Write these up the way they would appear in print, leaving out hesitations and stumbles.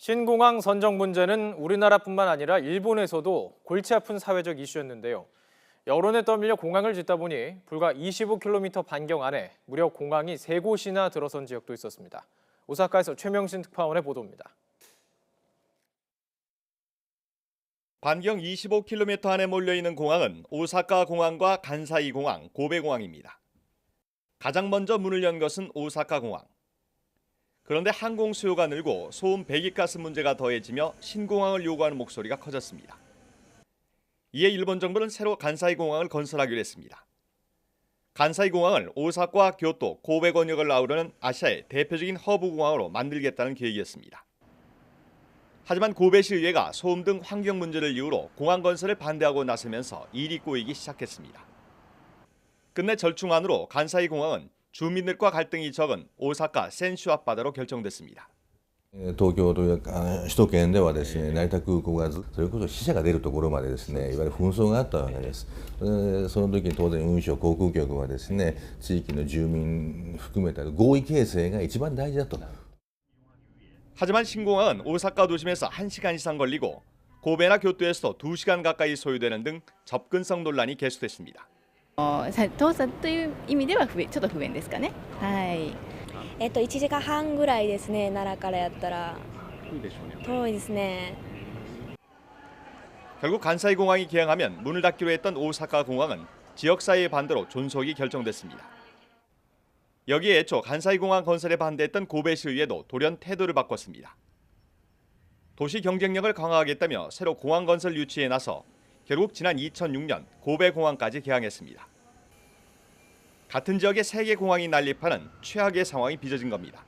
신공항 선정 문제는 우리나라뿐만 아니라 일본에서도 골치 아픈 사회적 이슈였는데요. 여론에 떠밀려 공항을 짓다 보니 불과 25km 반경 안에 무려 공항이 3곳이나 들어선 지역도 있었습니다. 오사카에서 최명신 특파원의 보도입니다. 반경 25km 안에 몰려있는 공항은 오사카 공항과 간사이 공항, 고베 공항입니다. 가장 먼저 문을 연 것은 오사카 공항. 그런데 항공 수요가 늘고 소음 배기가스 문제가 더해지며 신공항을 요구하는 목소리가 커졌습니다. 이에 일본 정부는 새로 간사이 공항을 건설하기로 했습니다. 간사이 공항을 오사카와 교토, 고베 권역을 아우르는 아시아의 대표적인 허브 공항으로 만들겠다는 계획이었습니다. 하지만 고베시 의회가 소음 등 환경 문제를 이유로 공항 건설에 반대하고 나서면서 일이 꼬이기 시작했습니다. 끝내 절충안으로 간사이 공항은 주민들과 갈등이 적은 오사카 센슈 앞바다로 결정됐습니다. 東京という首都圏ではですね、成田空港がそれこそ死者が出るところまでですね、いわゆる紛争があったわけです。その時に当然運輸省航空局はですね、地域の住民含めた合意形成が一番大事だと。 하지만 신공항은 오사카 도심에서 1시간 이상 걸리고 고베나 교토에서도 2시간 가까이 소요되는 등 접근성 논란이 계속됐습니다. 遠さという意味ではちょっと不便ですかね。はい。1時間半ぐらいですね。奈良からやったら。遠いですね。 결국 간사이 공항이 개항하면 문을 닫기로 했던 오사카 공항은 지역사회의 반대로 존속이 결정됐습니다. 여기에 애초 간사이 공항 건설에 반대했던 고베시 의회도 돌연 태도를 바꿨습니다. 도시 경쟁력을 강화하겠다며 새로 공항 건설 유치에 나서 결국 지난 2006년 고베 공항까지 개항했습니다. 같은 지역에 3개 공항이 난립하는 최악의 상황이 빚어진 겁니다.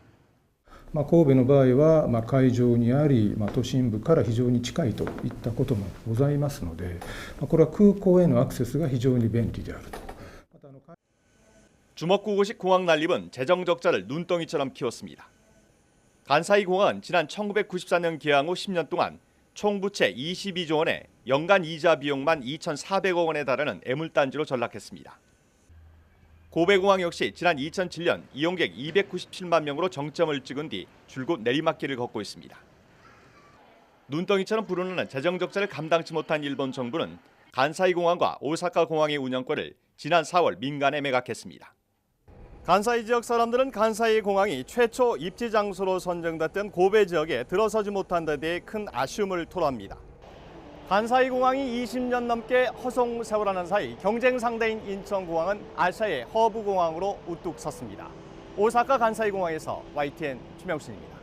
神戸の場合は海上にあり、都心部から非常に近いといったこともございますので、これは空港へのアクセスが非常に便利であると。 주먹구구식 공항 난립은 재정 적자를 눈덩이처럼 키웠습니다. 간사이 공항은 지난 1994년 개항 후 10년 동안 총 부채 22조 원에 연간 이자 비용만 2,400억 원에 달하는 애물단지로 전락했습니다. 고베공항 역시 지난 2007년 이용객 297만 명으로 정점을 찍은 뒤 줄곧 내리막길을 걷고 있습니다. 눈덩이처럼 불어나는 재정 적자를 감당치 못한 일본 정부는 간사이 공항과 오사카 공항의 운영권을 지난 4월 민간에 매각했습니다. 간사이 지역 사람들은 간사이 공항이 최초 입지 장소로 선정됐던 고베 지역에 들어서지 못한 데 대해 큰 아쉬움을 토로합니다. 간사이 공항이 20년 넘게 허송세월하는 사이 경쟁 상대인 인천공항은 아시아의 허브 공항으로 우뚝 섰습니다. 오사카 간사이 공항에서 YTN 최명신입니다.